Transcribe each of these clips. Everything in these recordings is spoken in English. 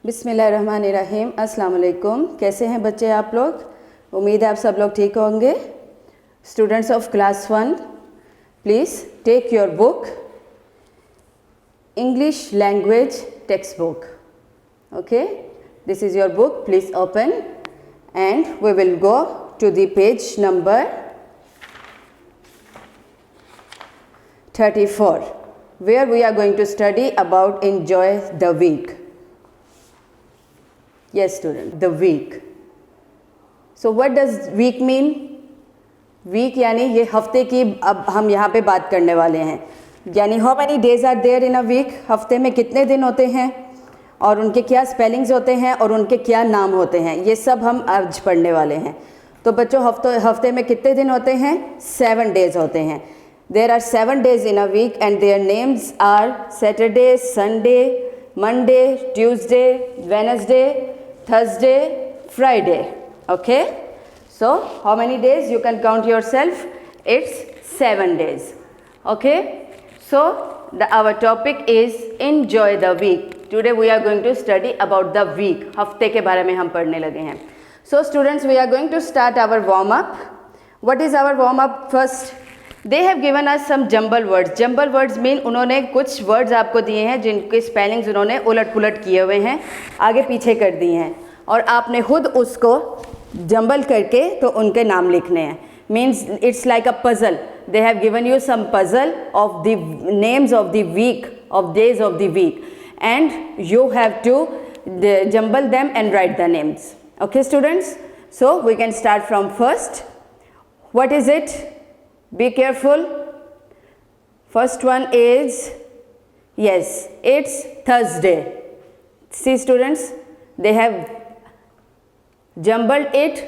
बिस्मिल्लाहिर्रहमानिर्रहीम। अस्सलाम वालेकुम। कैसे हैं बच्चे आप लोग? उम्मीद है आप सब लोग ठीक होंगे। Students of class 1, please take your book, English language text book. Okay, this is your book. Please open and we will go to the page number 34, where we are going to study about enjoy the week. Yes student, the week. So what does week mean? Week यानी ये हफ्ते की अब हम यहाँ पे बात करने वाले हैं. यानी how many days are there in a week? हफ्ते में कितने दिन होते हैं और उनके क्या स्पेलिंग्स होते हैं और उनके क्या नाम होते हैं, ये सब हम आज पढ़ने वाले हैं. तो बच्चों हफ्ते में कितने दिन होते हैं? 7 days होते हैं. There are 7 days in a week and their names are Saturday, Sunday, Monday, Tuesday, Wednesday, Thursday, Friday. Okay, so how many days? You can count yourself. It's 7 days. Okay, so our topic is enjoy the week. Today we are going to study about the week. हफ्ते के बारे में हम पढ़ने लगे हैं. So students, we are going to start our warm up. What is our warm up? First, they have given us some jumble words. Jumble words mean उन्होंने कुछ words आपको दिए हैं जिनके spellings उन्होंने उलट पुलट किए हुए हैं, आगे पीछे कर दिए हैं और आपने खुद उसको जंबल करके तो उनके नाम लिखने हैं. Means it's like a puzzle. They have given you some puzzle of the names of the week, of days of the week, and you have to jumble them and write the names. Okay students, so we can start from first. What is it? Be careful. First one is, yes, it's Thursday. See students, they have jumbled it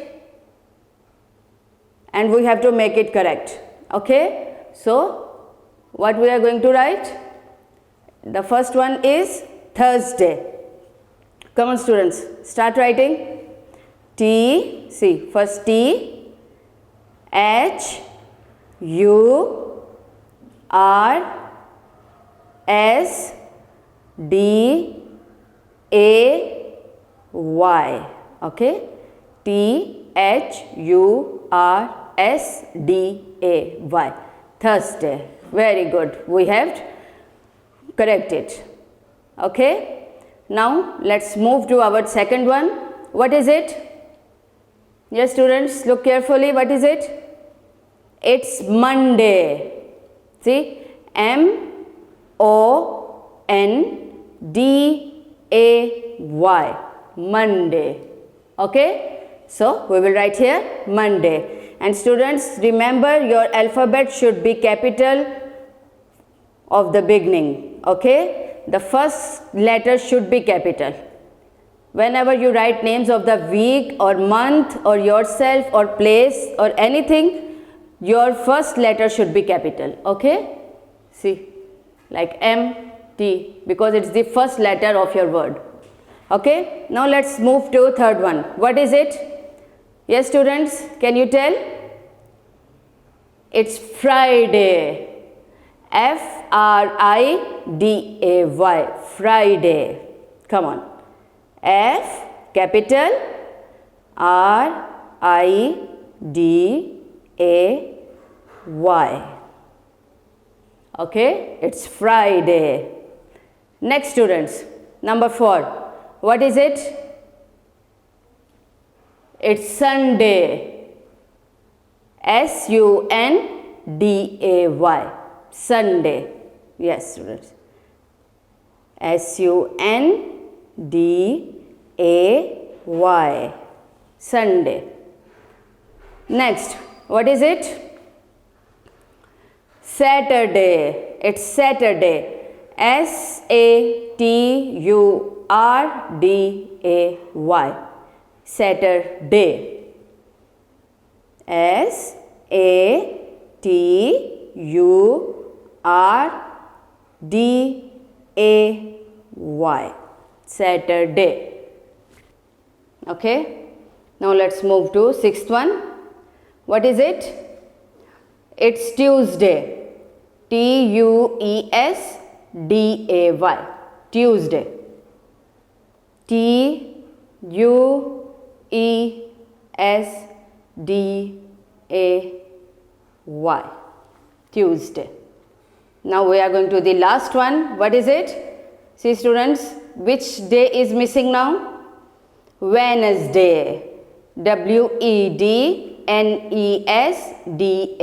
and we have to make it correct. Okay, so what we are going to write? The first one is Thursday. Come on students, start writing. T, see, first T, H, U, R, S, D, A, Y. Okay, T, H, U, R, S, D, A, Y. Thursday. Very good. We have corrected. Okay. Now let's move to our second one. What is it? Yes students, look carefully. What is it? It's Monday. See, M-O-N-D-A-Y. Monday. Okay, so we will write here Monday. And students, remember your alphabet should be capital of the beginning. Okay, the first letter should be capital. Whenever you write names of the week or month or yourself or place or anything, your first letter should be capital. Okay, see, like M, T, because it's the first letter of your word. Okay, now let's move to third one. What is it? Yes students, can you tell? It's Friday. F-R-I-D-A-Y. Friday. Come on. F, capital, R-I-D-A-Y. Okay, it's Friday. Next students, number 4. What is it? It's Sunday. S-U-N-D-A-Y. Sunday. Yes students. S-U-N-D-A-Y. Sunday. Next, what is it? Saturday. It's Saturday. S-A-T-U-R-D-A-Y. Saturday. S-A-T-U-R-D-A-Y. Saturday. Okay, now let's move to sixth one. What is it? It's Tuesday. T-U-E-S-D-A-Y. Tuesday. Tuesday. Tuesday. Now we are going to the last one. What is it? See students, which day is missing now? Wednesday. Wednesday. Wednesday.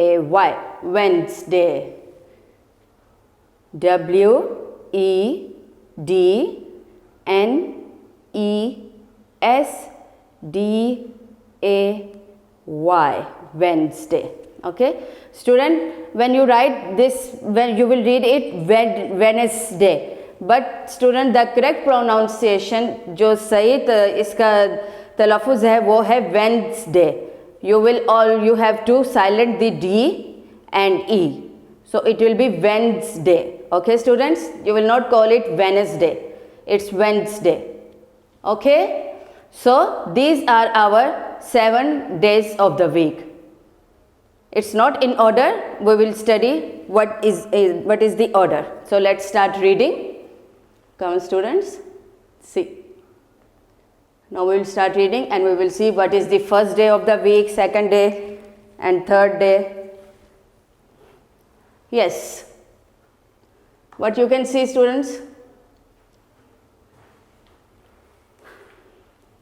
Wednesday. Wednesday. Okay, student, when you write this, when you will read it Wednesday, but student, the correct pronunciation जो सही इसका तलफ़ुज़ है वो है Wednesday. You have to silent the D and E, so it will be Wednesday. Okay students, you will not call it Wednesday, it's Wednesday. Okay, so these are our 7 days of the week. It's not in order. We will study what is the order. So let's start reading. Come students, see. Now we will start reading and we will see what is the first day of the week, second day and third day. Yes. What you can see students?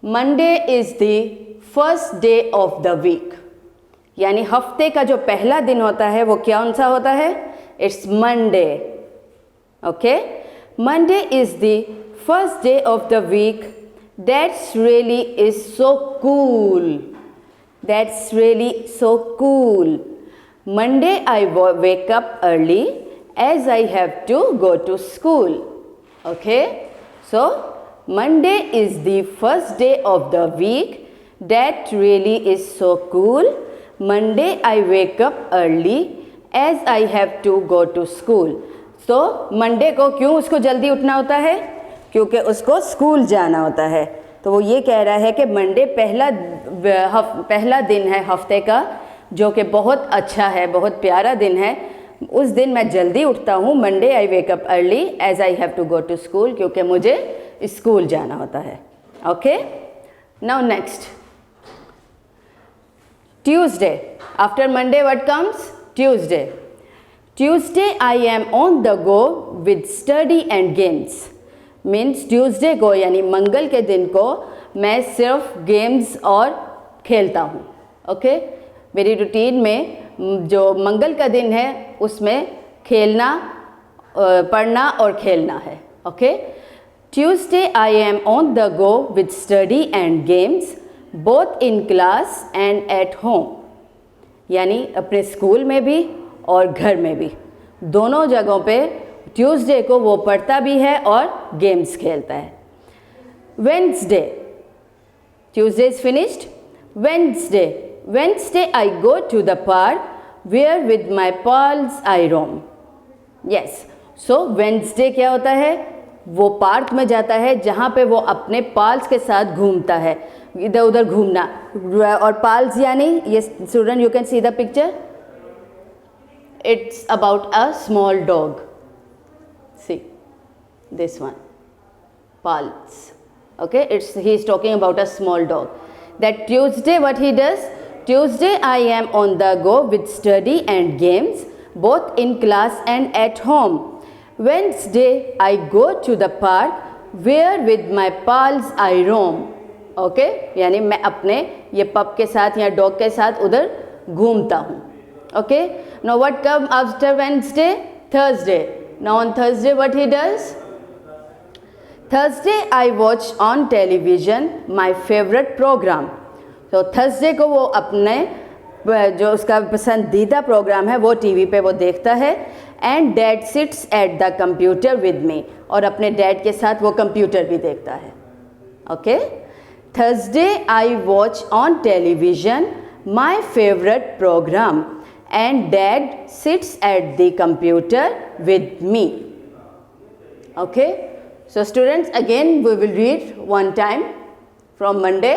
Monday is the first day of the week. यानी हफ्ते का जो पहला दिन होता है वो कौन सा होता है? It's Monday. Okay, Monday is the first day of the week. That's really is so cool. That's really so cool. Monday I wake up early as I have to go to school. Okay, so Monday is the first day of the week. That really is so cool. Monday I wake up early as I have to go to school. So Monday को क्यों उसको जल्दी उठना होता है? क्योंकि उसको school जाना होता है. तो वो ये कह रहा है कि मंडे पहला दिन है हफ्ते का, जो कि बहुत अच्छा है, बहुत प्यारा दिन है. उस दिन मैं जल्दी उठता हूँ. Monday I wake up early as I have to go to school, क्योंकि मुझे स्कूल जाना होता है. Okay, now next Tuesday. After Monday what comes? Tuesday. Tuesday I am on the go with study and games. Means Tuesday को यानी मंगल के दिन को मैं सिर्फ गेम्स और खेलता हूँ. ओके, मेरी रूटीन में जो मंगल का दिन है उसमें खेलना, पढ़ना और खेलना है. Okay, Tuesday I am on the go with study and games. Both in class and at home. यानी अपने स्कूल में भी और घर में भी, दोनों जगहों पे ट्यूसडे को वो पढ़ता भी है और गेम्स खेलता है. Wednesday. Tuesday is finished. Wednesday I go to the park where with my pals I roam. Yes, so Wednesday क्या होता है? वो पार्क में जाता है जहाँ पे वो अपने पाल्स के साथ घूमता है, इधर उधर घूमना. और पाल्स यानी ये student you can see the picture. It's about a small dog. See this one, pals. Okay, he is talking about a small dog. That Tuesday what he does? Tuesday I am on the go with study and games, both in class and at home. Wednesday I go to the park where with my pals I roam. Okay, यानी मैं अपने ये पप के साथ या dog के साथ उधर घूमता हूँ. Okay, now what come after Wednesday? Thursday. Now on Thursday what he does? Thursday I watch on television my favourite programme. तो थर्सडे को वो अपने जो उसका पसंदीदा प्रोग्राम है वो टीवी पे वो देखता है. And dad seats at the computer with me. और अपने डैड के साथ वो कंप्यूटर भी देखता है. Okay, Thursday I watch on television my favorite program and dad sits at the computer with me. Okay, so students, again we will read one time from Monday.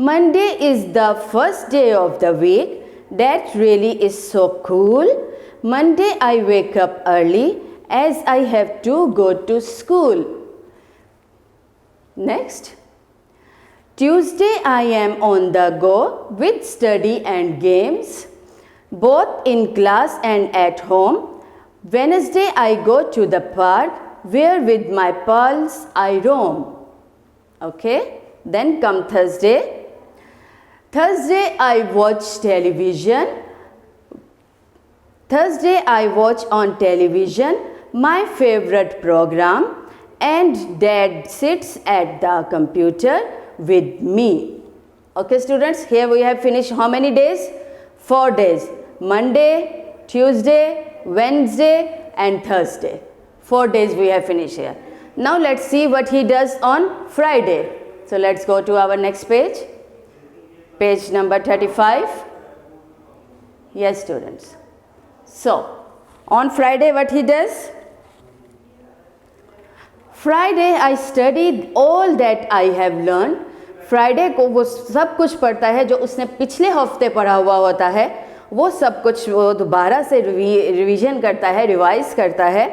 Monday is the first day of the week. That really is so cool. Monday I wake up early as I have to go to school. Next, Tuesday I am on the go with study and games, both in class and at home. Wednesday I go to the park where with my pals I roam. Okay, then come Thursday. Thursday I watch television. Thursday I watch on television my favorite program, and Dad sits at the computer with me. Okay students, here we have finished how many days? 4 days. Monday, Tuesday, Wednesday and Thursday. 4 days we have finished here. Now let's see what he does on Friday. So let's go to our next page. Page number 35. Yes students. So on Friday what he does? Friday I studied all that I have learned. Friday को वो सब कुछ पढ़ता है जो उसने पिछले हफ्ते पढ़ा हुआ होता है, वो सब कुछ वो दोबारा से रिवीजन करता है, रिवाइज करता है.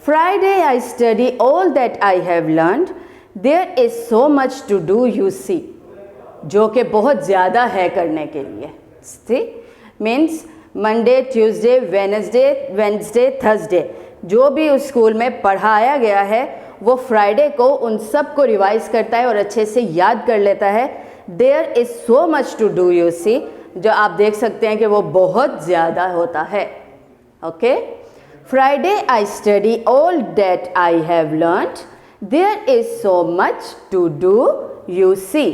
Friday I study all that I have learned. There is so much to do, you see. जो कि बहुत ज़्यादा है करने के लिए. See? Means Monday, Tuesday, Wednesday, Thursday जो भी उस स्कूल में पढ़ाया गया है वो फ्राइडे को उन सब को रिवाइज करता है और अच्छे से याद कर लेता है. There is so much to do, you see, जो आप देख सकते हैं कि वो बहुत ज़्यादा होता है. Okay, Friday I study all that I have learned. There is so much to do, you see.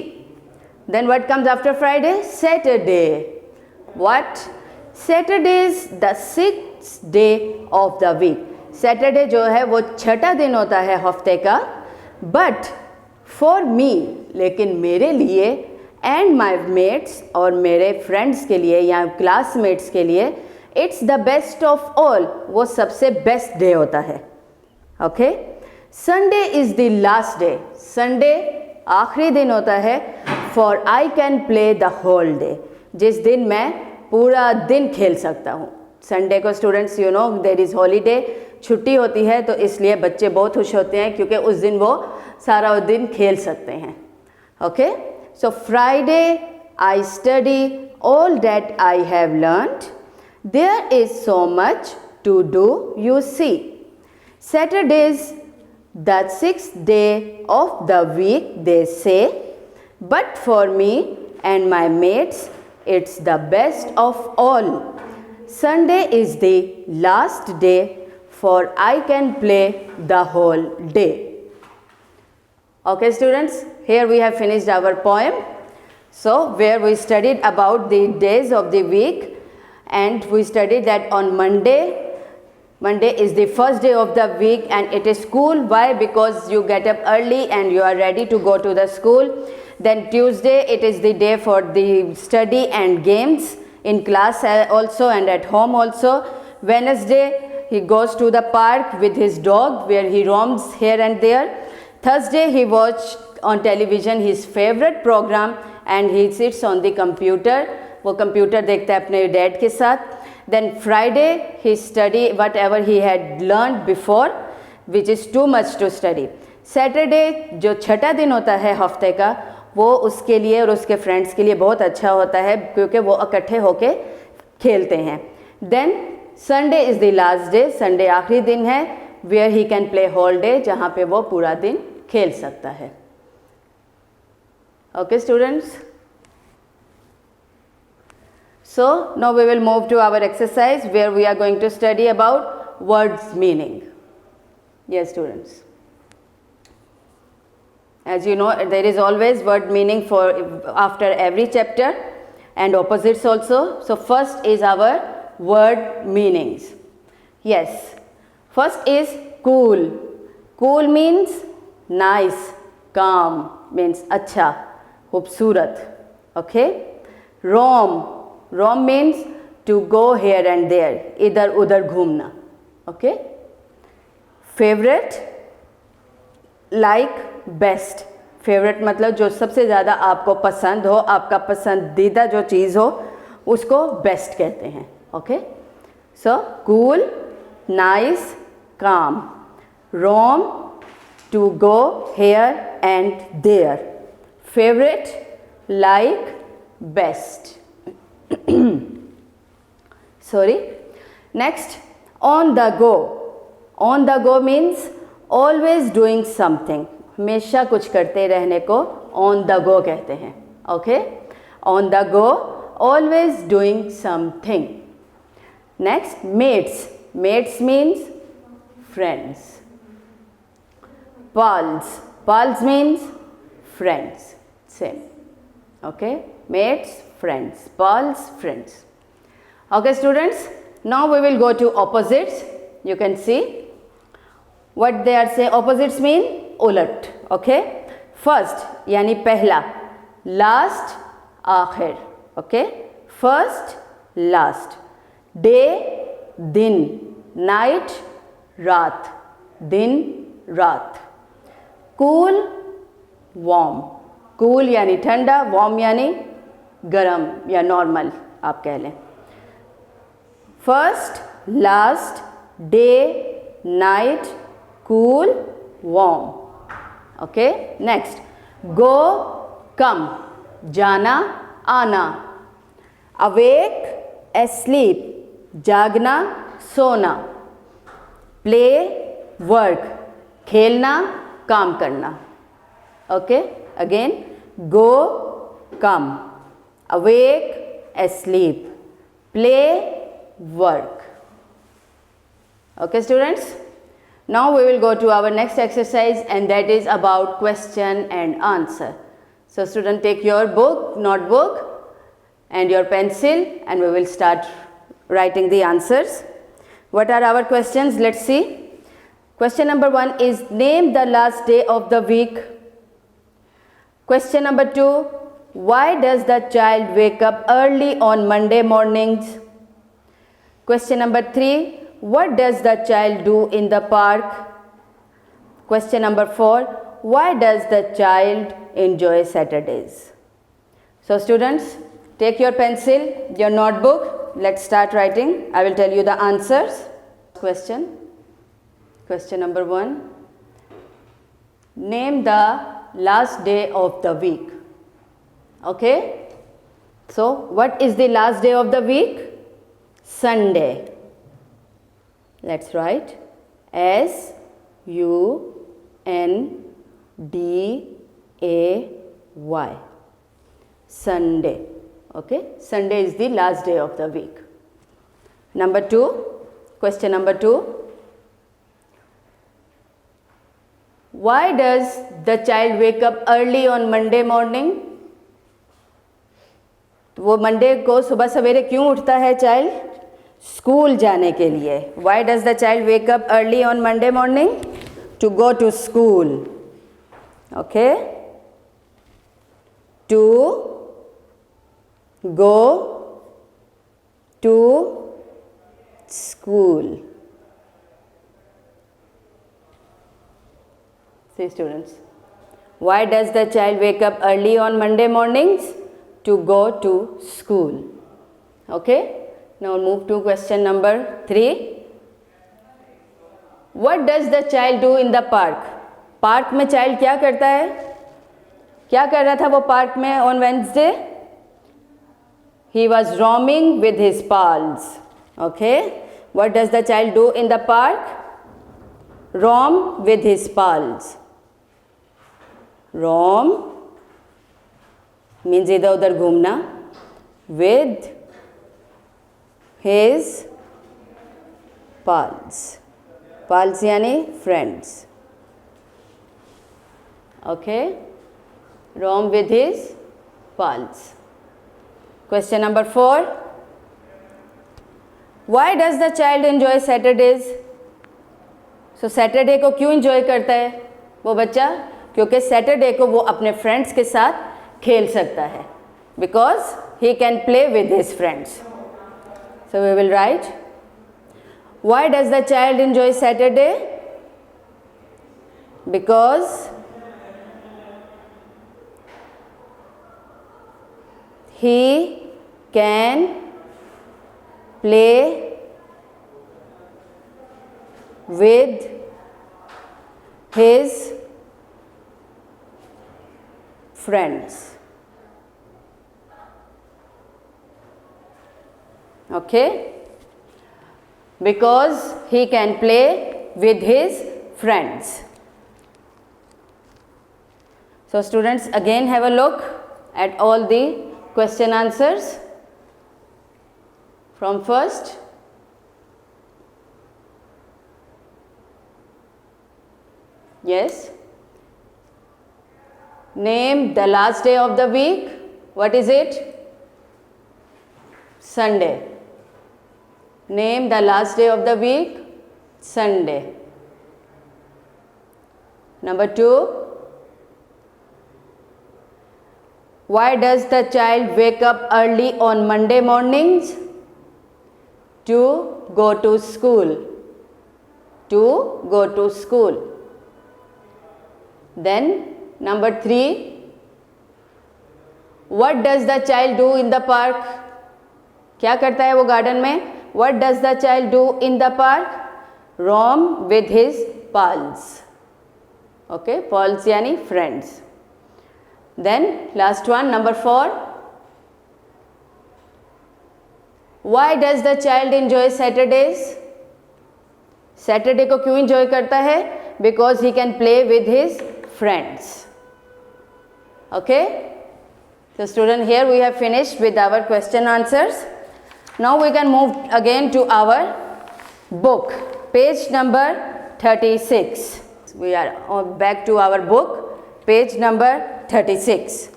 Then what comes after Friday? Saturday. What? Saturday is the 6th day of the week. Saturday जो है वो छठा दिन होता है हफ्ते का. But for मी, लेकिन मेरे लिए, एंड माई मेट्स, और मेरे फ्रेंड्स के लिए या क्लासमेट्स के लिए, it's the best of all, वो सबसे बेस्ट डे होता है. Okay, Sunday is the last day. Sunday आखिरी दिन होता है. For I can play the whole day, जिस दिन मैं पूरा दिन खेल सकता हूँ. संडे को students you know there is holiday, छुट्टी होती है, तो इसलिए बच्चे बहुत खुश होते हैं क्योंकि उस दिन वो सारा दिन खेल सकते हैं. Okay, so Friday I study all that I have learned. There is so much to do, you see. Saturday is the 6th day of the week, they say. But for me and my mates it's the best of all. Sunday is the last day, for I can play the whole day. Okay students, here we have finished our poem. So where we studied about the days of the week, and we studied that on Monday is the first day of the week and it is school. Why? Because you get up early and you are ready to go to the school. Then Tuesday it is the day for the study and games in class also and at home also. Wednesday he goes to the park with his dog where he roams here and there. Thursday he watched on television his favorite program and he sits on the computer. वो computer देखता है अपने dad के साथ. Then Friday he study whatever he had learned before, which is too much to study. Saturday जो छठा दिन होता है हफ्ते का, वो उसके लिए और उसके फ्रेंड्स के लिए बहुत अच्छा होता है क्योंकि वो इकट्ठे होके खेलते हैं. Then Sunday is the last day. Sunday आखिरी दिन है. Where he can play whole day, जहाँ पे वो पूरा दिन खेल सकता है. Okay students, so now we will move to our exercise where we are going to study about words meaning. Yes students, as you know there is always word meaning for after every chapter and opposites also. So first is our word meanings. Yes, first is cool. Cool means nice, calm, means अच्छा, खूबसूरत. Okay, roam means to go here and there, इधर उधर घूमना. Okay, favorite, like, best. Favourite मतलब जो सबसे ज़्यादा आपको पसंद हो, आपका पसंदीदा जो चीज़ हो उसको बेस्ट कहते हैं. ओके, सो कूल, नाइस, काम, रोम, to go here and there. Favorite, like, best. Sorry. Next, on the go. On the go means always doing something. हमेशा कुछ करते रहने को on the go कहते हैं. Okay? On the go, always doing something. Next, mates. Mates means friends. Pals. Pals means friends. Same. Okay? Mates, friends. Pals, friends. Okay, students. Now we will go to opposites. You can see what they are saying. Opposites mean उलट. Okay? First यानी पहला. Last आखिर. Okay? First, last. Day, दिन. Night, रात. दिन, रात. Cool, warm. Cool यानी ठंडा, warm यानी गरम या नॉर्मल आप कह लें. First, last, day, night, cool, warm. Okay? Next, go, come. जाना, आना. Awake, asleep. जागना, सोना. Play, work. खेलना, काम करना. Okay? Again, go, come. Awake, asleep. Play, work. Okay, students? Now we will go to our next exercise, and that is about question and answer. So student, take your book, notebook and your pencil, and we will start writing the answers. What are our questions? Let's see. Question number 1 is name the last day of the week. Question number 2, why does the child wake up early on Monday mornings? Question number 3, what does the child do in the park? Question number 4, why does the child enjoy Saturdays? So students, take your pencil, your notebook, let's start writing. I will tell you the answers. Question number 1, name the last day of the week. Okay? So what is the last day of the week? Sunday. Let's write S-U-N-D-A-Y. Sunday. Okay? Sunday is the last day of the week. Number 2. Question number 2. Why does the child wake up early on Monday morning? तो वो Monday को सुबह सवेरे क्यों उठता है child? School जाने के लिए. Why does the child wake up early on Monday morning? To go to school. Okay? To go to school. See students, why does the child wake up early on Monday mornings? To go to school. Okay? Now move to question number 3. What does the child do in the park? Park में child क्या करता है? क्या कर रहा था वो park में on Wednesday? He was roaming with his pals. Okay? What does the child do in the park? Roam with his pals. Roam means इधर उधर घूमना. With his pals. Pals यानी friends. Okay? Roam with his pals. Question number 4. Why does the child enjoy Saturdays? So Saturday को क्यों enjoy करता है वो बच्चा? क्योंकि Saturday को वो अपने friends के साथ खेल सकता है. Because he can play with his friends. So we will write. Why does the child enjoy Saturday? Because he can play with his friends. Okay, because he can play with his friends. So students, again have a look at all the question answers from first. Yes. Name the last day of the week. What is it? Sunday. Name the last day of the week. Sunday. Number 2. Why does the child wake up early on Monday mornings? To go to school. To go to school. Then number 3. What does the child do in the park? क्या करता है वो garden में? What does the child do in the park? Roam with his pals. Okay, pals यानी friends. Then last one, number 4. Why does the child enjoy Saturdays? Saturday को क्यों enjoy करता है? Because he can play with his friends. Okay, so student, here we have finished with our question answers. Now we can move again to our book, page number 36. We are back to our book, page number 36.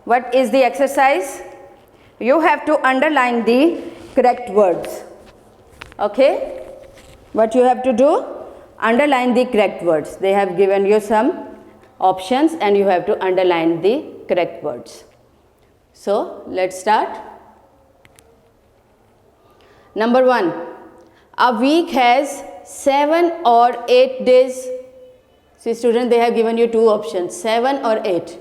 What is the exercise? You have to underline the correct words. Okay, what you have to do? Underline the correct words. They have given you some options and you have to underline the correct words. So let's start. Number 1. A week has 7 or 8 days. See students, they have given you 2 options, 7 or 8.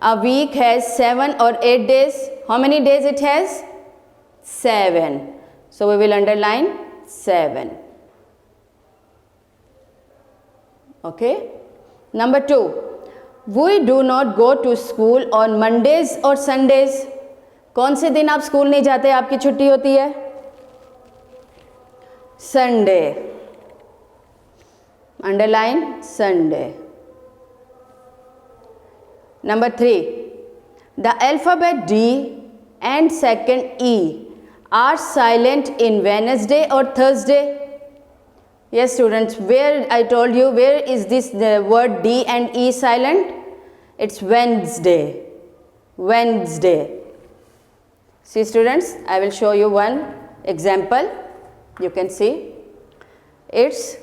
A week has 7 or 8 days. How many days it has? 7. So we will underline 7. Okay. Number 2. We do not go to school on Mondays or Sundays. कौन से दिन आप school नहीं जाते, आपकी छुट्टी होती है? Sunday. Underline Sunday. Number 3. The alphabet D and second E are silent in Wednesday or Thursday. Yes students, where I told you, where is this the word D and E silent? It's Wednesday. Wednesday. See students, I will show you one example. You can see. It's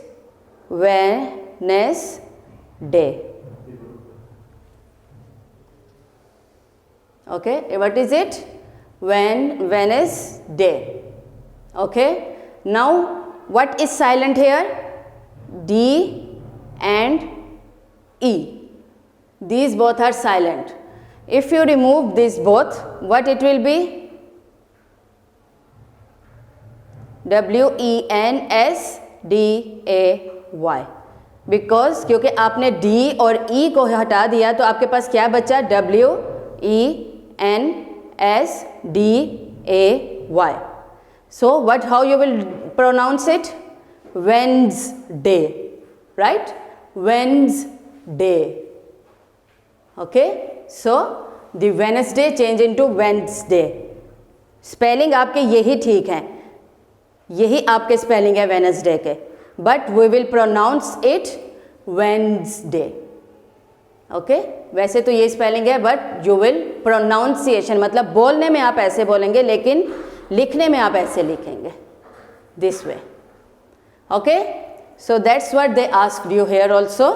Wednesday. Okay, what is it? Wednesday. Okay, now what is silent here? D and E. These both are silent. If you remove these both, what it will be? Wednesday. Because क्योंकि आपने D और E को हटा दिया तो आपके पास क्या बचा? Wednesday. So what, how you will pronounce it? Wednesday, right? Wednesday. Okay, so the Wednesday change into Wednesday. Spelling आपके यही ठीक हैं, यही आपके स्पेलिंग है वेनसडे के, but we will pronounce it Wednesday. Okay, वैसे तो ये स्पेलिंग है बट यू विल प्रोनाउंसिएशन, मतलब बोलने में आप ऐसे बोलेंगे लेकिन लिखने में आप ऐसे लिखेंगे, this way. Okay, so that's what they asked you here also.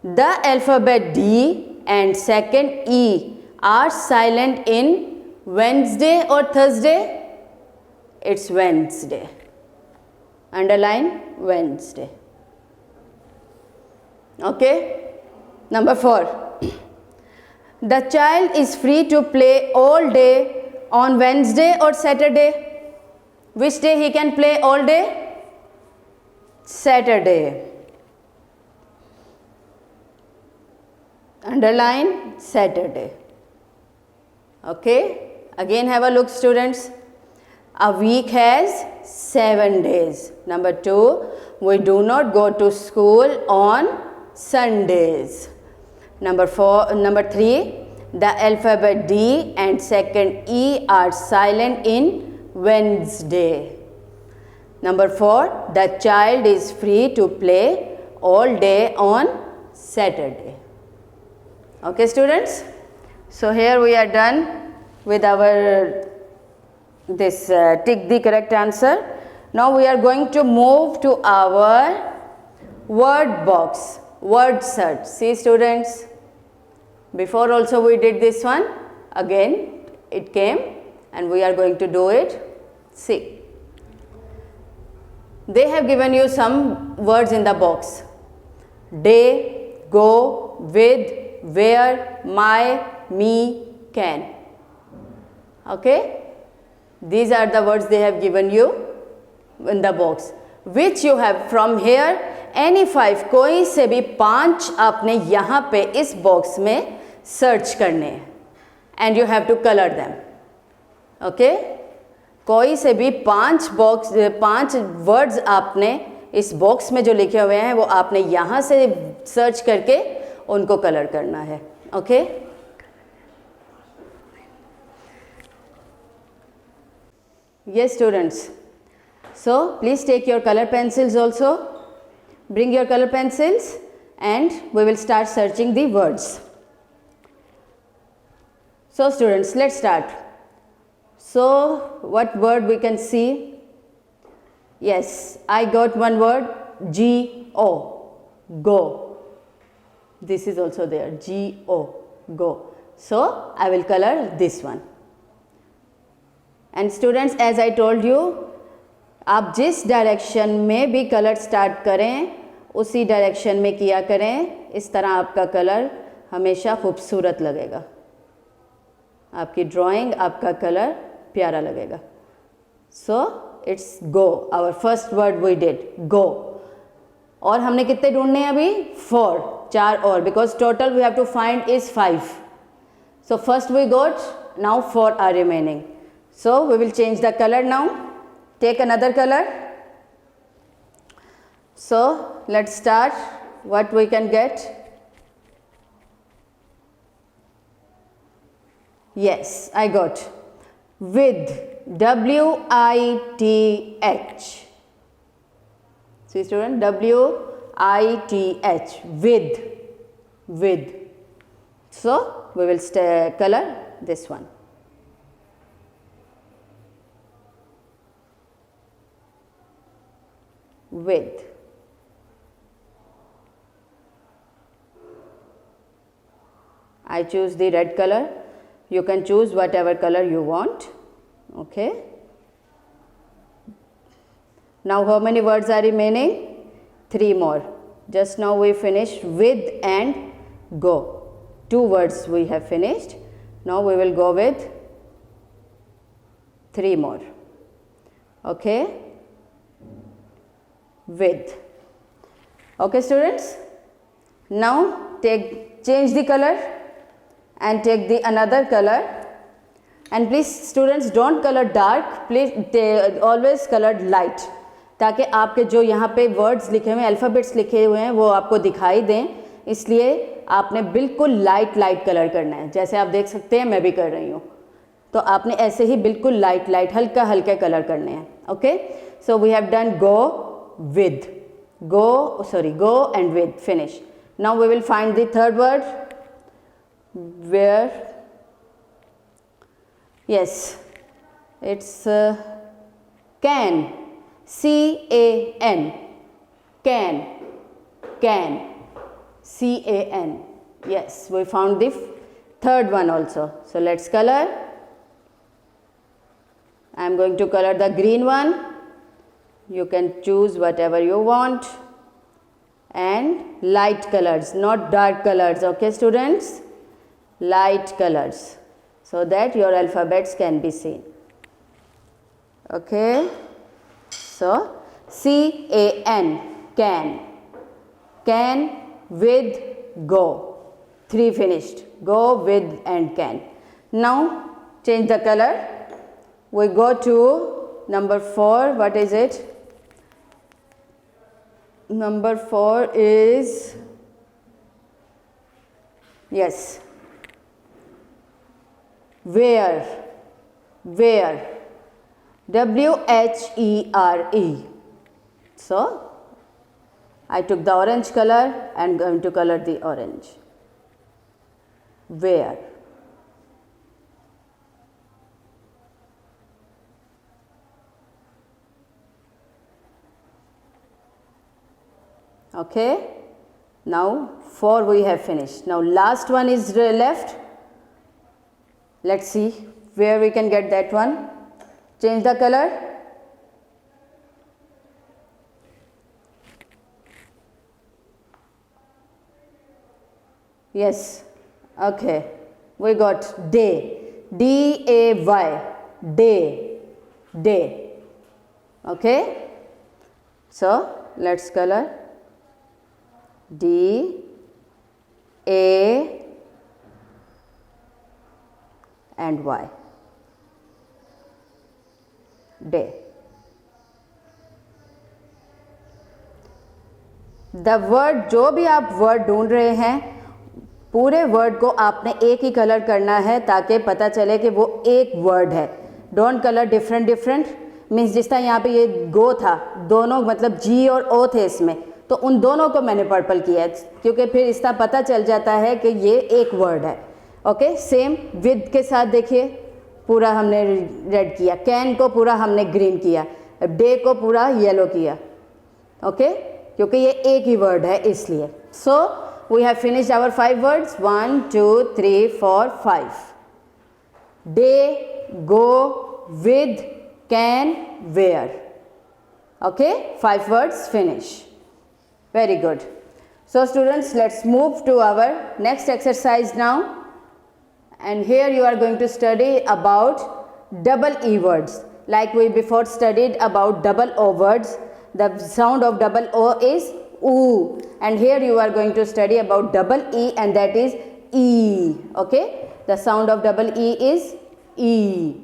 The alphabet D and second E R silent in Wednesday और Thursday. It's Wednesday. Underline Wednesday. Okay. Number 4. The child is free to play all day on Wednesday or Saturday. Which day he can play all day? Saturday. underline Saturday. Okay, again have a look students. A week has 7 days. Number 2, we do not go to school on Sundays. Number 3, the alphabet D and second E are silent in Wednesday. Number 4, the child is free to play all day on Saturday. Okay students, so here we are done with our tick the correct answer. Now we are going to move to our word box, word search. See students, before also we did this one, again it came and we are going to do it. See, they have given you some words in the box: day, go, with, where, my, me, can. Okay, these are the words they have given you in the box, which you have from here any 5, कोई से भी 5 आपने यहाँ पे इस box में search करने हैं and you have to color them. Okay, कोई से भी 5 वर्ड्स आपने इस बॉक्स में जो लिखे हुए हैं वो आपने यहाँ से सर्च करके उनको कलर करना है. Okay, yes students, so please take your color pencils also. Bring your color pencils and we will start searching the words. So students, let's start. So what word we can see? Yes, I got one word, G-O, go. This is also there, G-O, go. So I will color this one. And students, as I told you, आप जिस direction में भी colour start करें उसी direction में किया करें. इस तरह आपका कलर हमेशा खूबसूरत लगेगा, आपकी ड्राइंग, आपका कलर प्यारा लगेगा. So it's go. Our first word we did go. और हमने कितने ढूंढने हैं अभी? 4 और, because total we have to find is 5. So first we got, now 4 are remaining. So we will change the color now. Take another color. So let's start. What we can get? Yes, I got with, W-I-T-H. See student, W-I-T-H, with. So we will color this one. With. I choose the red color. You can choose whatever color you want. Okay. Now how many words are remaining? 3 more. Just now we finished with and go. 2 words we have finished. Now we will go with 3 more. Okay. With. Okay students, now change the color and take the another color, and please students don't color dark, please always color light, ताकि आपके जो यहाँ पे words लिखे हुए हैं, alphabets लिखे हुए हैं, वो आपको दिखाई दें. इसलिए आपने बिल्कुल लाइट कलर करना है. जैसे आप देख सकते हैं मैं भी कर रही हूँ, तो आपने ऐसे ही बिल्कुल लाइट हल्का कलर करने हैं. Okay, so we have done go, with, go and with, finish. Now we will find the third word, where, yes, it's can, C-A-N, can, C-A-N. Yes, we found the third one also. So let's color. I am going to color the green one. You can choose whatever you want, and light colors, not dark colors. Okay students, light colors, so that your alphabets can be seen. Okay, so C-A-N, can, with, go. 3 finished. Go, with and can. Now change the color. We go to number 4. What is it? Number 4 is, yes, where. Where. WHERE. So I took the orange color and going to color the orange. Where. Okay. Now 4 we have finished. Now last one is left. Let's see where we can get that one. Change the color. Yes. Okay. We got day. D-A-Y. Day. Day. Okay. So let's color. D, A and Y. Day. The word, जो भी आप word ढूंढ रहे हैं, पूरे word को आपने एक ही कलर करना है ताकि पता चले कि वो एक वर्ड है. Don't colour different different. Means जिस तरह यहाँ पे ये गो था, दोनों मतलब जी और ओ थे इसमें, तो उन दोनों को मैंने पर्पल किया है क्योंकि फिर इस तरह पता चल जाता है कि ये एक वर्ड है. ओके. सेम विद के साथ देखिए, पूरा हमने रेड किया, कैन को पूरा हमने ग्रीन किया, डे को पूरा येलो किया. ओके. क्योंकि ये एक ही वर्ड है इसलिए. So we have finished our 5 words. 1 2 3 4 5. Day, go, with, can, where. Okay. 5 words finish. Very good. So students, let's move to our next exercise now. And here you are going to study about double E words. Like we before studied about double O words. The sound of double O is oo. And here you are going to study about double E, and that is E. Okay. The sound of double E is E.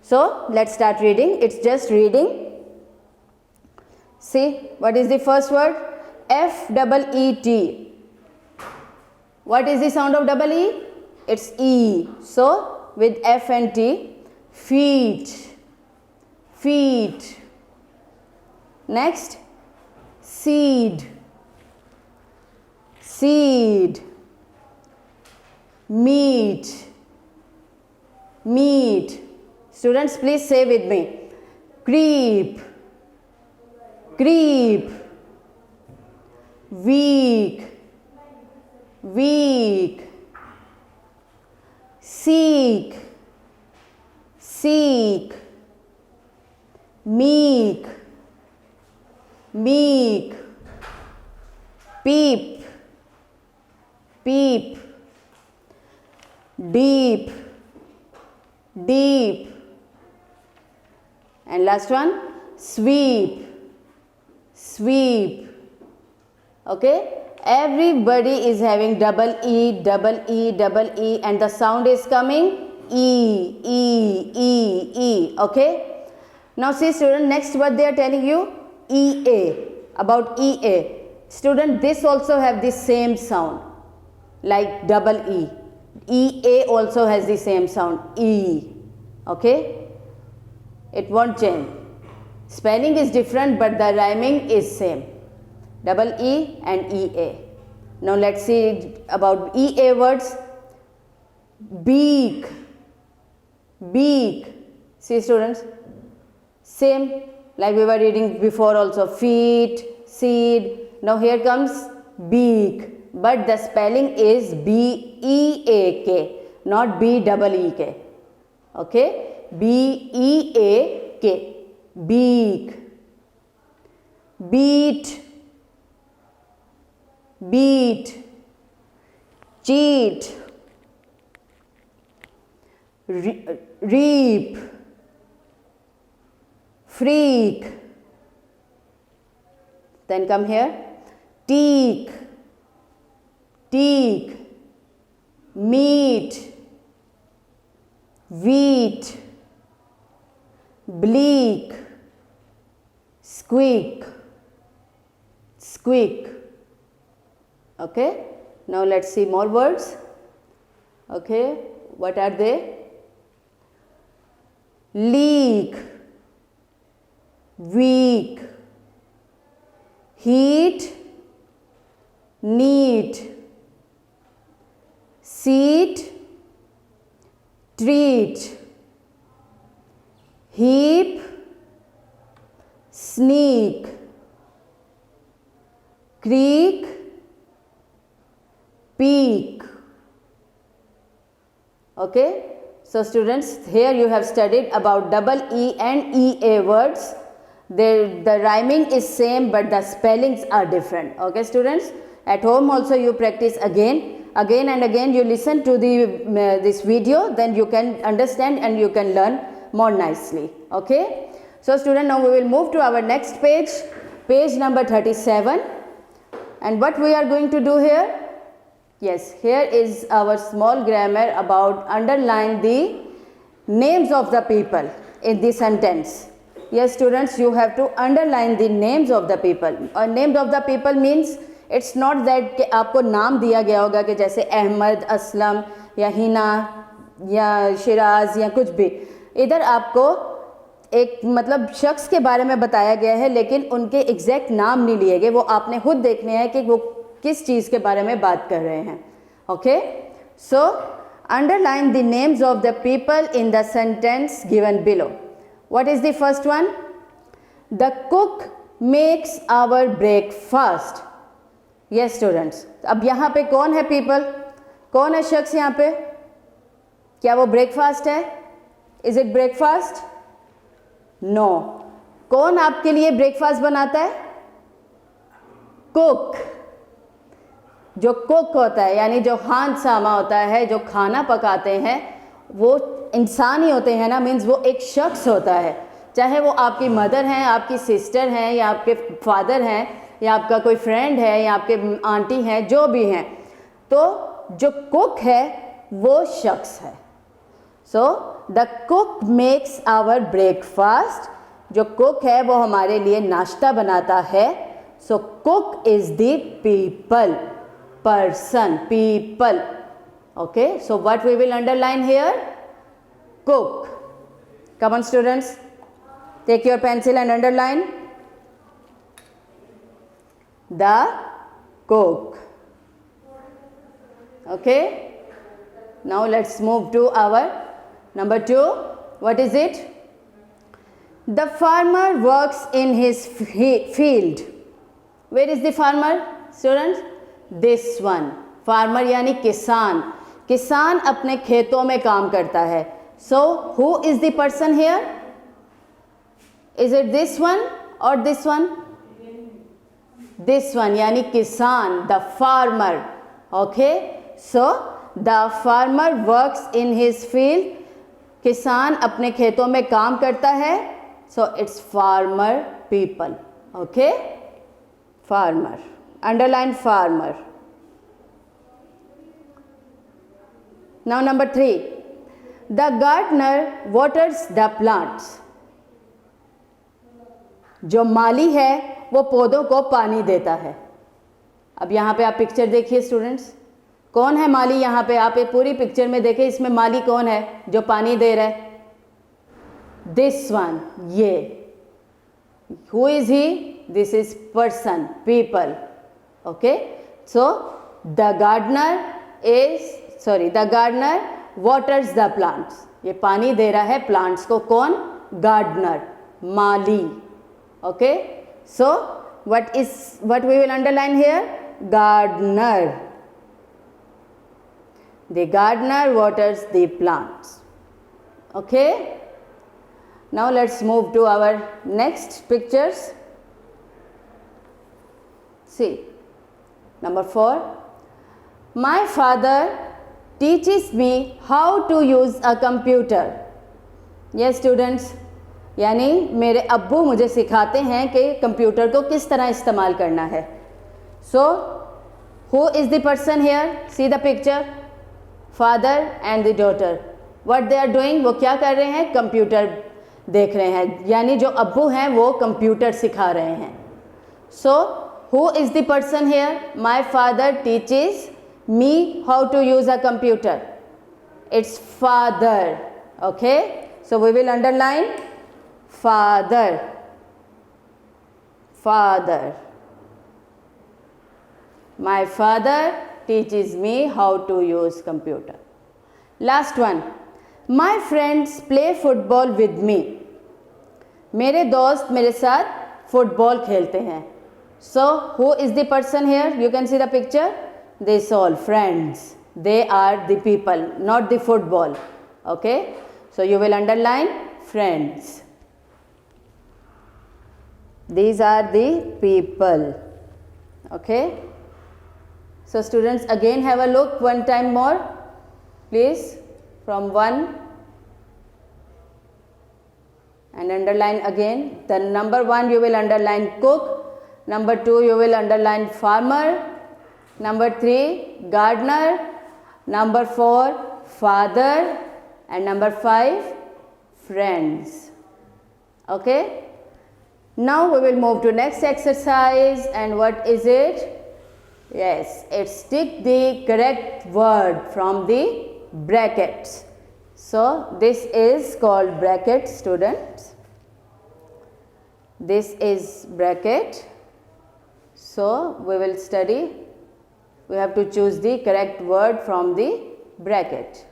So let's start reading. It's just reading. See, what is the first word? F-double-E-T. What is the sound of double E? It's E. So with F and T, feet, feet. Next, seed, seed. Meat, meat. Students, please say with me. Creep, creep. Week, week. Seek, seek. Meek, meek. Peep, peep. Deep, deep. And last one, sweep, sweep. Okay, everybody is having double E, double E, double E, and the sound is coming E, E, E, E. Okay. Now see student, next what they are telling you, EA, about EA. Student, this also have the same sound like double E. EA also has the same sound, E. Okay. It won't change. Spelling is different but the rhyming is same. Double E and EA. Now let's see about EA words. Beak, beak. See students, same like we were reading before also. Feet, seed. Now here comes beak, but the spelling is B-E-A-K, not B-double-E-K. Okay, B-E-A-K. Beak. Beat, beat. Cheat, reap. Freak. Then come here. Teak, teak. meat, wheat, bleak, squeak, squeak. Okay, now let's see more words. Okay, what are they? Leak, weak, heat, neat, seat, treat, heap, sneak, creak, peak. Okay, so students, here you have studied about double E and EA words. The rhyming is same but the spellings are different. Okay students, at home also you practice again and again. You listen to this video, then you can understand and you can learn more nicely. Okay, so student, now we will move to our next page, page number 37. And what we are going to do here? Yes, here is our small grammar about underline the names of the people in the sentence. Yes students, you have to underline the names of the people. Names of the people means it's not that कि आपको नाम दिया गया होगा कि जैसे अहमद, असलम या हिना या शिराज या कुछ भी. इधर आपको एक मतलब शख्स के बारे में बताया गया है, लेकिन उनके एग्जैक्ट नाम नहीं लिए गए. वो आपने खुद देखने हैं कि वो किस चीज़ के बारे में बात कर रहे हैं. Okay, so underline the names of the people in the sentence given below. What is the first one? The cook makes our breakfast. Yes students. अब यहाँ पे कौन है people? कौन है शख्स यहाँ पे? क्या वो breakfast है? Is it breakfast? No. कौन आपके लिए breakfast बनाता है? Cook. जो cook होता है यानी जो खान सामा होता है, जो खाना पकाते हैं, वो इंसान ही होते हैं ना. मीन्स वो एक शख्स होता है, चाहे वो आपकी मदर हैं, आपकी सिस्टर हैं, या आपके फादर हैं, या आपका कोई फ्रेंड है, या आपके आंटी हैं, जो भी हैं. तो जो कुक है वो शख्स है. So the cook makes our breakfast. जो कुक है वो हमारे लिए नाश्ता बनाता है. So cook is the people, person, people. Okay, so what we will underline here? Cook. Come on students, take your pencil and underline the cook. Okay, now let's move to our number 2. What is it? The farmer works in his field. Where is the farmer students? This one. Farmer यानी किसान. किसान अपने खेतों में काम करता है. So who is the person here? Is it this one or this one? This one यानी किसान, the farmer. Okay, so the farmer works in his field. किसान अपने खेतों में काम करता है. So it's farmer people. Okay, farmer. Underline farmer. Now number 3. The gardener waters the plants. जो माली है वो पौधों को पानी देता है. अब यहाँ पे आप पिक्चर देखिए स्टूडेंट्स, कौन है माली? यहाँ पे आप एक पूरी पिक्चर में देखें, इसमें माली कौन है जो पानी दे रहा है? दिस वन, ये. Who is he? This is person, people. Okay, so the gardener waters the plants. ये पानी दे रहा है प्लांट्स को. कौन? गार्डनर, माली. Okay, so what we will underline here? Gardener. The gardener waters the plants. Okay, now let's move to our next pictures. See, number 4. My father teaches me how to use a computer. Yes students, यानी मेरे अब्बू मुझे सिखाते हैं कि computer को किस तरह इस्तेमाल करना है. So who is the person here? See the picture. Father and the daughter, what they are doing, वो क्या कर रहे हैं, कंप्यूटर देख रहे हैं, यानी जो अब्बू हैं वो कंप्यूटर सिखा रहे हैं. So who is the person here, my father teaches me how to use a computer. It's father. Okay, so we will underline father. Father, my father teaches me how to use computer. Last one, my friends play football with me. मेरे दोस्त मेरे साथ football खेलते हैं. So who is the person here? You can see the picture. These all friends. They are the people, not the football. Okay, so you will underline friends. These are the people. Okay, so students, again have a look one time more, please, from 1 and underline again. The number 1 you will underline cook, number 2 you will underline farmer, number 3 gardener, number 4 father, and number 5 friends. Okay, now we will move to next exercise. And what is it? Yes, it's tick the correct word from the brackets. So this is called bracket, students. This is bracket. So we will study. We have to choose the correct word from the bracket.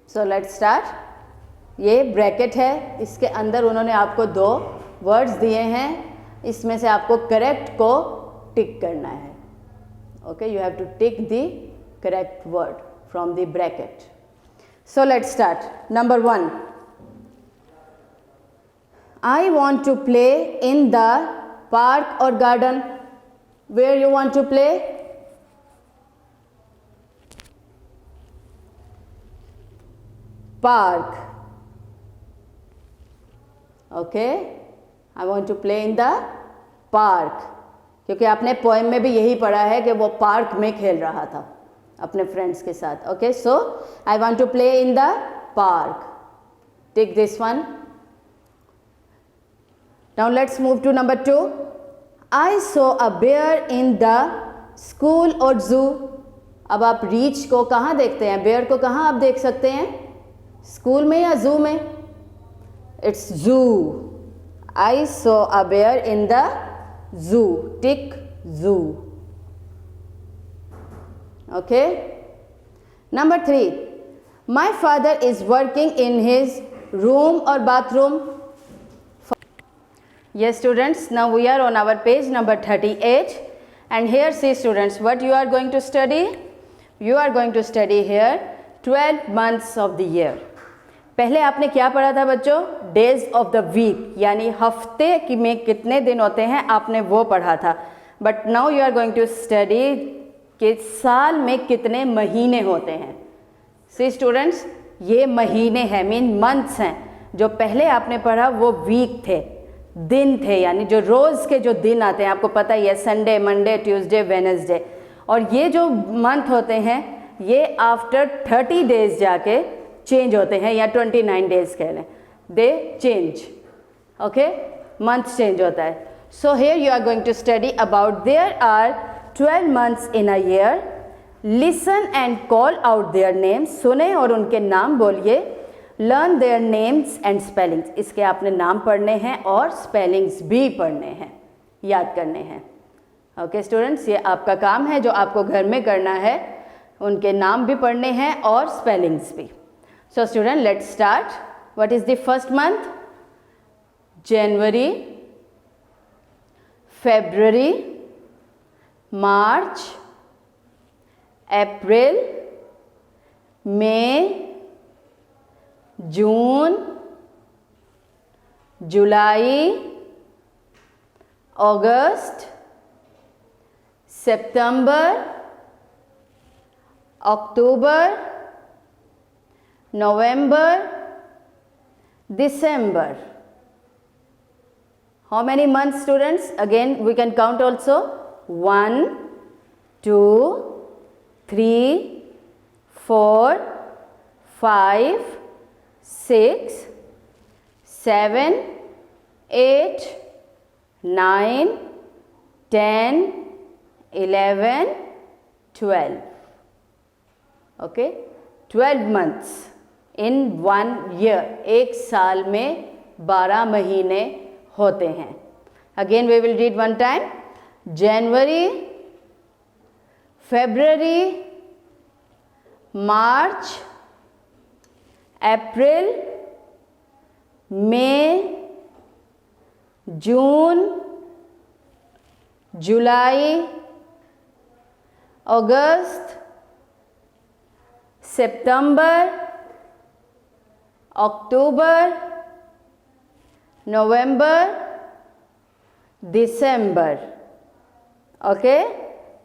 So let's start. ये bracket है, इसके अंदर उन्होंने आपको 2 words दिए हैं, इसमें से आपको करेक्ट को टिक करना है. Okay, you have to tick the correct word from the bracket. So let's start. Number 1, I want to play in the park और garden. Where you want to play? Park. Okay, I want to play in the park, क्योंकि आपने poem में भी यही पढ़ा है कि वो पार्क में खेल रहा था अपने फ्रेंड्स के साथ. Okay, so I want to play in the park. Take this one. Now let's move to number 2. I saw a bear in the school और जू. अब आप रीच को कहाँ देखते हैं, बेयर को कहाँ आप देख सकते हैं, स्कूल में या जू में? It's zoo. I saw a bear in the zoo. Tick zoo. Okay. Number 3. My father is working in his room or bathroom. Yes, students. Now we are on our page number 38. And here, see students, what you are going to study? You are going to study here 12 months of the year. पहले आपने क्या पढ़ा था बच्चों? Days of the week, यानी हफ्ते में कितने दिन होते हैं, आपने वो पढ़ा था. But now you are going to study कि साल में कितने महीने होते हैं. सी स्टूडेंट्स, ये महीने हैं, मीन मंथ्स हैं. जो पहले आपने पढ़ा वो वीक थे, दिन थे, यानी जो रोज़ के जो दिन आते हैं, आपको पता ही है, संडे, मंडे, ट्यूसडे, वेडनेसडे. और ये जो मंथ होते हैं ये आफ्टर 30 डेज जाके चेंज होते हैं, या 29 डेज कह लें, they change. Okay, month change होता है. So here you are going to study about there are 12 months in a year. Listen and call out their names. सुने और उनके नाम बोलिए. Learn their names and spellings. इसके आपने नाम पढ़ने हैं और स्पेलिंग्स भी पढ़ने हैं, याद करने हैं. ओके स्टूडेंट्स, ये आपका काम है जो आपको घर में करना है. उनके नाम भी पढ़ने हैं और स्पेलिंग्स भी. So student, let's start. What is the first month? January, February, March, April, May, June, July, August, September, October, November, December. How many months, students? Again, we can count also. 1, 2, 3, 4, 5, 6, 7, 8, 9, 10, 11, 12. Okay? 12 months in 1 year. एक साल में 12 महीने होते हैं. Again we will read one time. January, February, March, April, May, June, July, August, September, October, November, December. Okay?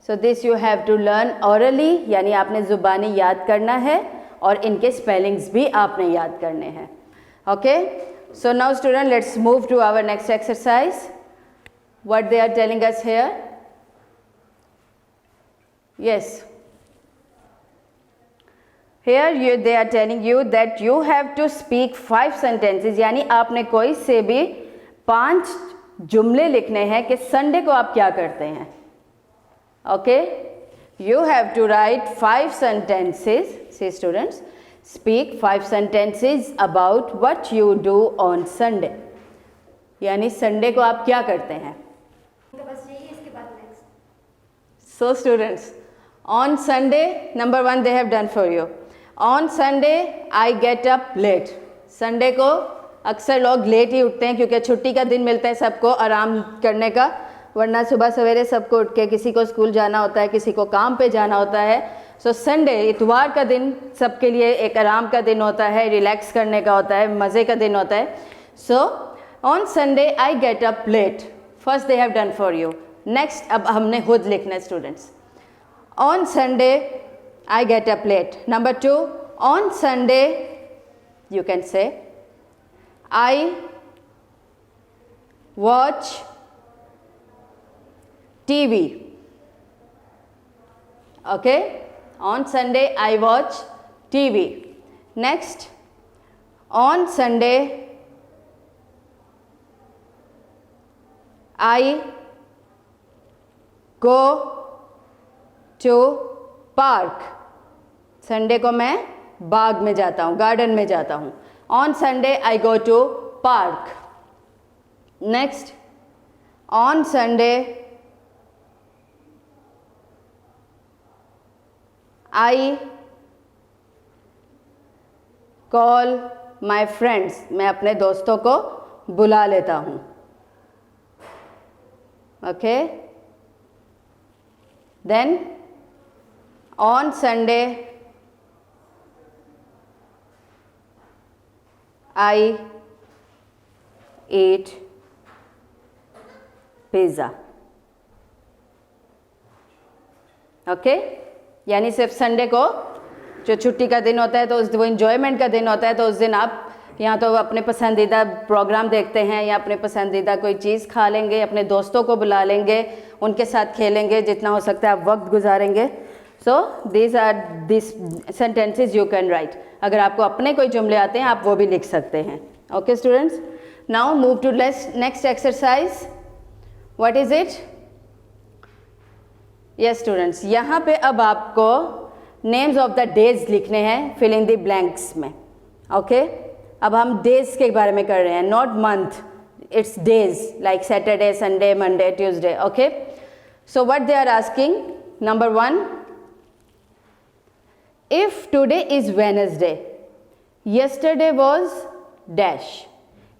So this you have to learn orally, यानी आपने ज़ुबानी याद करना है और इनके spellings भी आपने याद करने हैं. Okay? So now student, let's move to our next exercise. What they are telling us here? Yes. Here they are telling you that you have to speak 5 sentences, यानी आपने कोई से भी 5 जुमले लिखने हैं कि संडे को आप क्या करते हैं. Okay? You have to write 5 sentences. See students, speak 5 sentences about what you do on Sunday. यानी संडे को आप क्या करते हैं. So students, on Sunday, number 1 they have done for you. On Sunday I get up late. Sunday को अक्सर लोग late ही उठते हैं क्योंकि छुट्टी का दिन मिलता है सबको आराम करने का, वरना सुबह सवेरे सबको उठ के किसी को स्कूल जाना होता है, किसी को काम पे जाना होता है. सो संडे, इतवार का दिन सबके लिए एक आराम का दिन होता है, रिलैक्स करने का होता है, मज़े का दिन होता है. So on Sunday I get up late. First they have done for you. Next अब हमने खुद लिखना है students. On Sunday I get up late. Number 2, on Sunday you can say I watch TV. Okay? On Sunday I watch TV. Next, on Sunday I go to park. Sunday को मैं बाग में जाता हूँ, गार्डन में जाता हूँ. On Sunday I go to park. Next, on Sunday I call my friends. मैं अपने दोस्तों को बुला लेता हूँ. Okay? Then on Sunday I eat pizza. Okay? यानी सिर्फ संडे को जो छुट्टी का दिन होता है तो उस वो इन्जॉयमेंट का दिन होता है, तो उस दिन आप या तो अपने पसंदीदा प्रोग्राम देखते हैं या अपने पसंदीदा कोई चीज़ खा लेंगे, अपने दोस्तों को बुला लेंगे, उनके साथ खेलेंगे, जितना हो सकता है आप वक्त गुजारेंगे. So these are this sentences you can write. अगर आपको अपने कोई जुमले आते हैं आप वो भी लिख सकते हैं. Okay students, now move to next exercise. What is it? Yes students, यहाँ पे अब आपको नेम्स ऑफ द डेज लिखने हैं फिल इन द ब्लैंक्स में. ओके? अब हम डेज के बारे में कर रहे हैं, not month. It's days like Saturday, Sunday, Monday, Tuesday. Okay? So what they are asking, number 1, if today is Wednesday, yesterday was dash.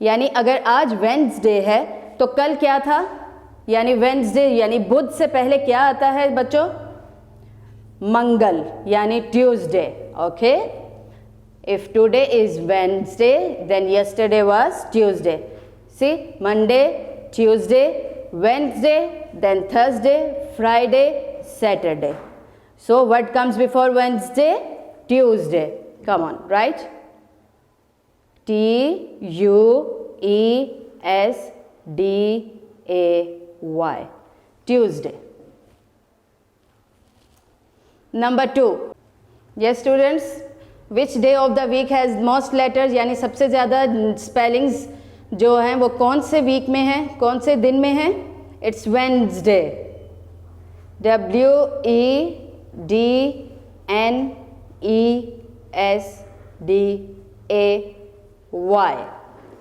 यानी अगर आज वेंसडे है तो कल क्या था, यानी वेंसडे यानी बुध से पहले क्या आता है बच्चों? मंगल, यानी Tuesday. Okay? If today is Wednesday, then yesterday was Tuesday. See, Monday, Tuesday, Wednesday, then Thursday, Friday, Saturday. So what comes before Wednesday? Tuesday. Come on, write. Tuesday. D-A-Y. Tuesday. Number 2. Yes students, which day of the week has most letters, यानी सबसे ज़्यादा spellings जो हैं वो कौन से week में हैं, कौन से दिन में हैं? It's Wednesday. W-E-D-N-E-S-D-A-Y.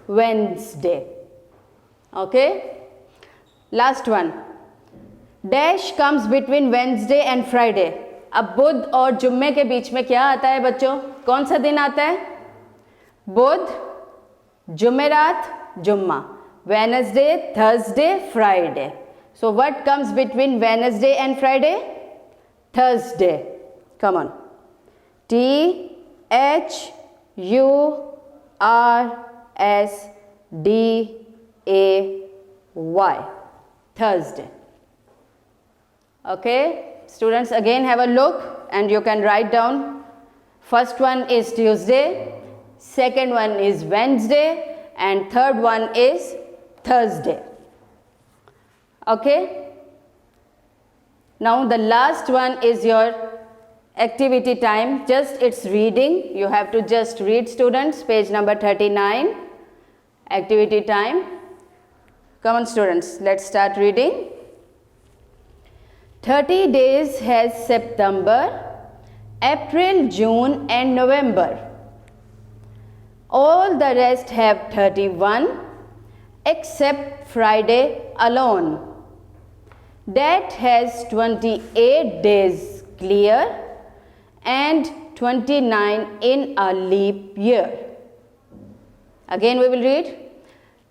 Wednesday. Okay. Last one. Dash comes between Wednesday and Friday. अब बुध और जुम्मे के बीच में क्या आता है बच्चों? कौन सा दिन आता है? बुध, जुमेरात, जुम्मा. Wednesday, Thursday, Friday. So what comes between Wednesday and Friday? Thursday. Come on. Thursday. Thursday. Okay. Students, again have a look and you can write down. First one is Tuesday, second one is Wednesday, and third one is Thursday. Okay. Now the last one is your activity time. Just it's reading. You have to just read, students. Page number 39. Activity time. Come on students, let's start reading. 30 days has September, April, June and November. All the rest have 31 except Friday alone. That has 28 days clear and 29 in a leap year. Again we will read.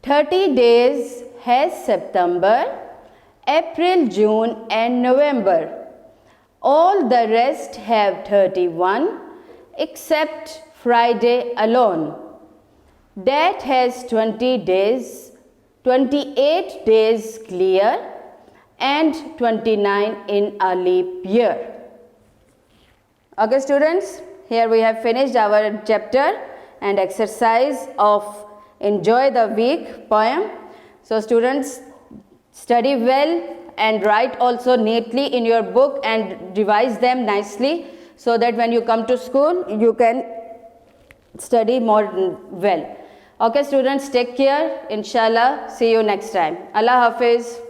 30 days has September, April, June and November. All the rest have 31 except Friday alone. That has 28 days clear and 29 in a leap year. Okay students, here we have finished our chapter and exercise of Enjoy the Week poem. So students, study well and write also neatly in your book and revise them nicely so that when you come to school you can study more well. Okay students, take care. Inshallah, see you next time. Allah Hafiz.